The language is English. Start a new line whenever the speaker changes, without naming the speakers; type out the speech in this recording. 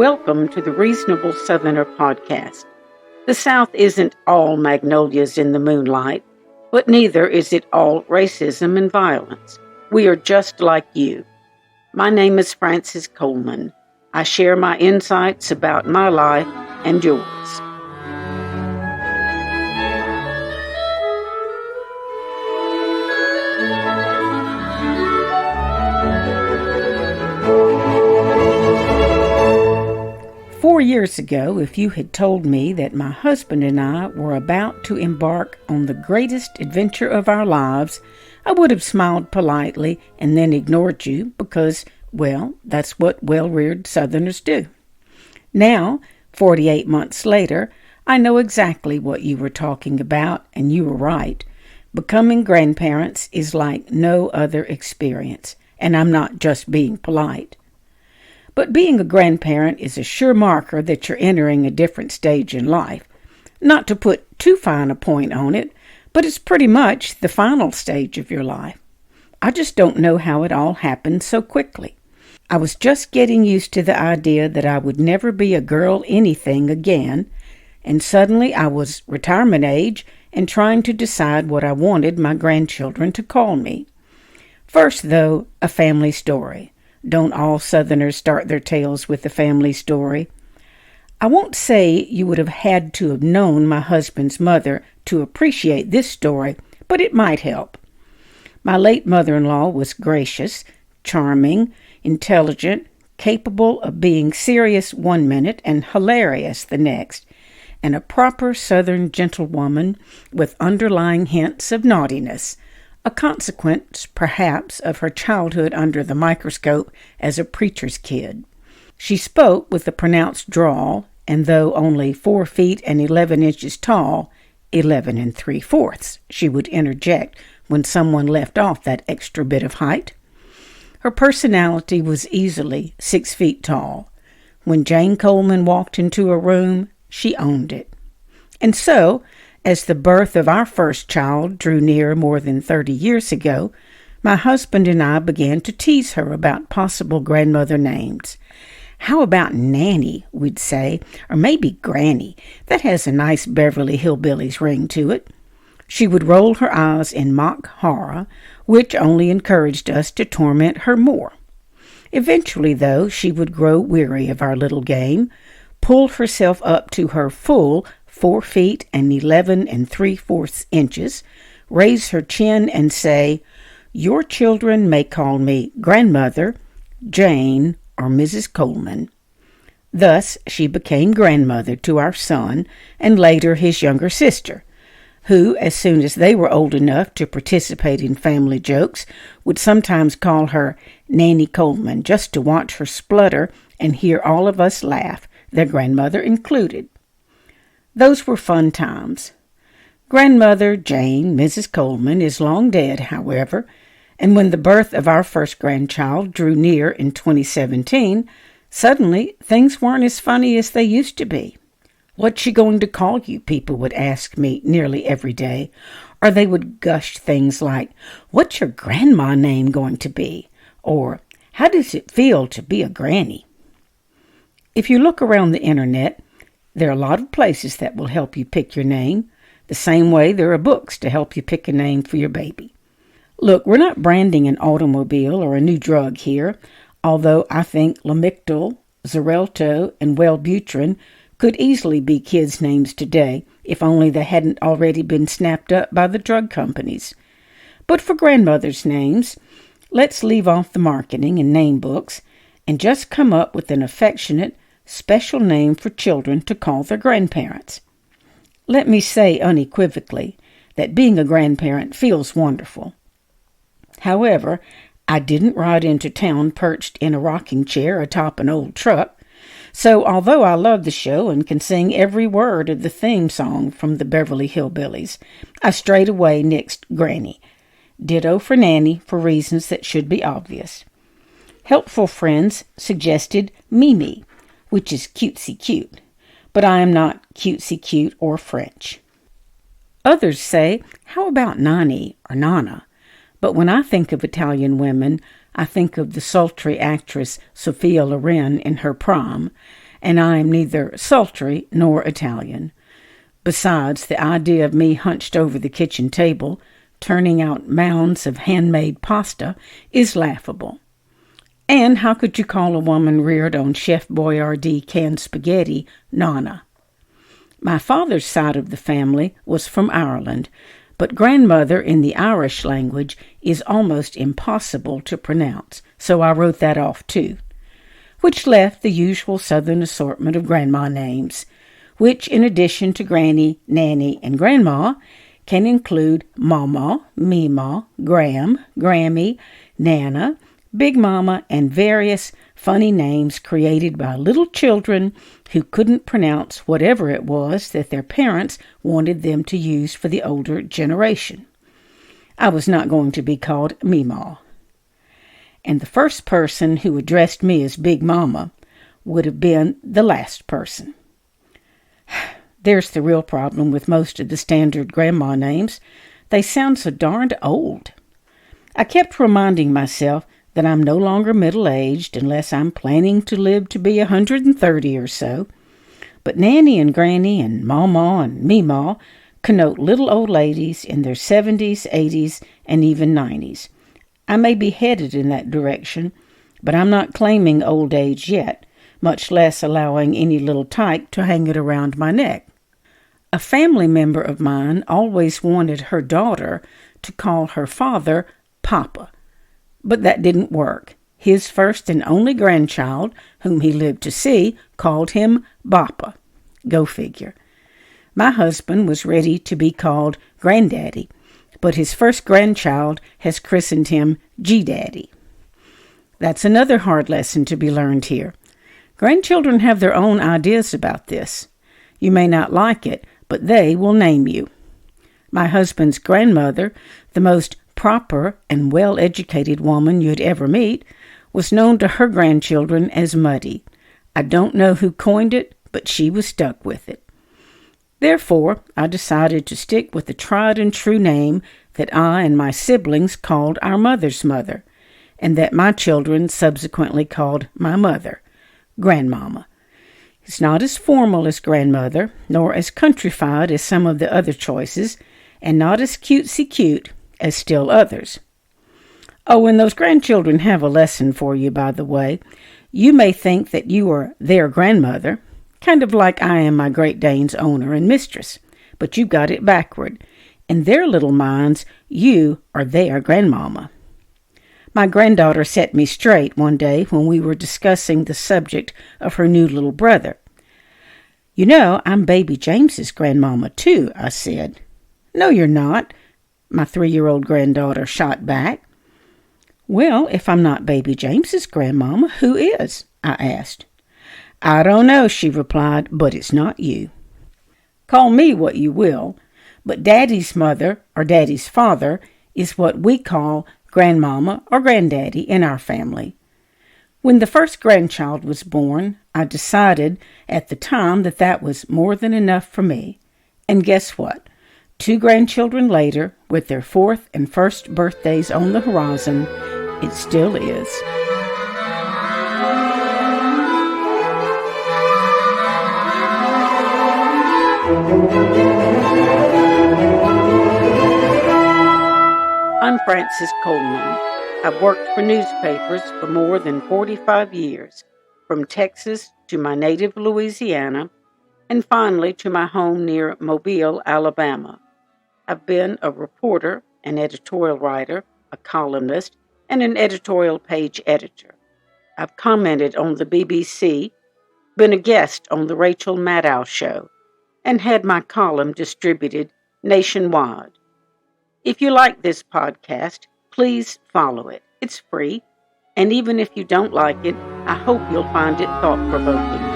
Welcome to the Reasonable Southerner podcast. The South isn't all magnolias in the moonlight, but neither is it all racism and violence. We are just like you. My name is Frances Coleman. I share my insights about my life and yours. Years ago, if you had told me that my husband and I were about to embark on the greatest adventure of our lives, I would have smiled politely and then ignored you because, well, that's what well-reared Southerners do. Now, 48 months later, I know exactly what you were talking about, and you were right. Becoming grandparents is like no other experience, and I'm not just being polite. But being a grandparent is a sure marker that you're entering a different stage in life. Not to put too fine a point on it, but it's pretty much the final stage of your life. I just don't know how it all happened so quickly. I was just getting used to the idea that I would never be a girl anything again, and suddenly I was retirement age and trying to decide what I wanted my grandchildren to call me. First, though, a family story. Don't all Southerners start their tales with a family story? I won't say you would have had to have known my husband's mother to appreciate this story, but it might help. My late mother-in-law was gracious, charming, intelligent, capable of being serious one minute and hilarious the next, and a proper Southern gentlewoman with underlying hints of naughtiness, a consequence, perhaps, of her childhood under the microscope as a preacher's kid. She spoke with a pronounced drawl, and though only 4 feet and 11 inches tall, 11 3/4, she would interject when someone left off that extra bit of height. Her personality was easily 6 feet tall. When Jane Coleman walked into a room, she owned it. And so, as the birth of our first child drew near more than 30 years ago, my husband and I began to tease her about possible grandmother names. How about Nanny, we'd say, or maybe Granny. That has a nice Beverly Hillbillies ring to it. She would roll her eyes in mock horror, which only encouraged us to torment her more. Eventually, though, she would grow weary of our little game, pull herself up to her full 4 feet and 11 3/4 inches, raise her chin and say, "Your children may call me Grandmother, Jane, or Mrs. Coleman." Thus she became grandmother to our son and later his younger sister, who, as soon as they were old enough to participate in family jokes, would sometimes call her Nanny Coleman just to watch her splutter and hear all of us laugh, their grandmother included. Those were fun times. Grandmother Jane, Mrs. Coleman, is long dead, however, and when the birth of our first grandchild drew near in 2017, suddenly things weren't as funny as they used to be. "What's she going to call you?" people would ask me nearly every day, or they would gush things like, "What's your grandma name going to be?" or "How does it feel to be a granny?" If you look around the internet, there are a lot of places that will help you pick your name, the same way there are books to help you pick a name for your baby. Look, we're not branding an automobile or a new drug here, although I think Lamictal, Xarelto, and Wellbutrin could easily be kids' names today, if only they hadn't already been snapped up by the drug companies. But for grandmothers' names, let's leave off the marketing and name books and just come up with an affectionate, special name for children to call their grandparents. Let me say unequivocally that being a grandparent feels wonderful. However, I didn't ride into town perched in a rocking chair atop an old truck, so although I love the show and can sing every word of the theme song from the Beverly Hillbillies, I straightaway nixed Granny. Ditto for Nanny for reasons that should be obvious. Helpful friends suggested Mimi, which is cutesy cute, but I am not cutesy cute or French. Others say, how about Nani or Nana? But when I think of Italian women, I think of the sultry actress Sophia Loren in her prime, and I am neither sultry nor Italian. Besides, the idea of me hunched over the kitchen table, turning out mounds of handmade pasta, is laughable. And how could you call a woman reared on Chef Boyardee canned spaghetti Nonna? My father's side of the family was from Ireland, but grandmother in the Irish language is almost impossible to pronounce, so I wrote that off too, which left the usual Southern assortment of grandma names, which, in addition to Granny, Nanny, and Grandma, can include Mama, Mima, Gram, Grammy, Nana, Big Mama, and various funny names created by little children who couldn't pronounce whatever it was that their parents wanted them to use for the older generation. I was not going to be called Mima. And the first person who addressed me as Big Mama would have been the last person. There's the real problem with most of the standard grandma names. They sound so darned old. I kept reminding myself that I'm no longer middle-aged unless I'm planning to live to be 130 or so. But Nanny and Granny and Mama and Mima connote little old ladies in their 70s, 80s, and even 90s. I may be headed in that direction, but I'm not claiming old age yet, much less allowing any little tyke to hang it around my neck. A family member of mine always wanted her daughter to call her father Papa, but that didn't work. His first and only grandchild, whom he lived to see, called him Bappa. Go figure. My husband was ready to be called Granddaddy, but his first grandchild has christened him G-Daddy. That's another hard lesson to be learned here. Grandchildren have their own ideas about this. You may not like it, but they will name you. My husband's grandmother, the most proper and well-educated woman you'd ever meet, was known to her grandchildren as Muddy. I don't know who coined it, but she was stuck with it. Therefore, I decided to stick with the tried and true name that I and my siblings called our mother's mother, and that my children subsequently called my mother, Grandmama. It's not as formal as grandmother, nor as countrified as some of the other choices, and not as cutesy-cute as still others. Oh, and those grandchildren have a lesson for you, by the way. You may think that you are their grandmother, kind of like I am my Great Dane's owner and mistress, but you got it backward. In their little minds, you are their grandmama. My granddaughter set me straight one day when we were discussing the subject of her new little brother. "You know, I'm Baby James's grandmama, too," I said. "No, you're not," my 3-year-old granddaughter shot back. "Well, if I'm not Baby James's grandmama, who is?" I asked. "I don't know," she replied, "but it's not you. Call me what you will, but Daddy's mother or Daddy's father is what we call grandmama or granddaddy in our family. When the first grandchild was born, I decided at the time that that was more than enough for me. And guess what? 2 grandchildren later, with their 4th and 1st birthdays on the horizon, it still is. I'm Frances Coleman. I've worked for newspapers for more than 45 years, from Texas to my native Louisiana, and finally to my home near Mobile, Alabama. I've been a reporter, an editorial writer, a columnist, and an editorial page editor. I've commented on the BBC, been a guest on the Rachel Maddow Show, and had my column distributed nationwide. If you like this podcast, please follow it. It's free, and even if you don't like it, I hope you'll find it thought-provoking.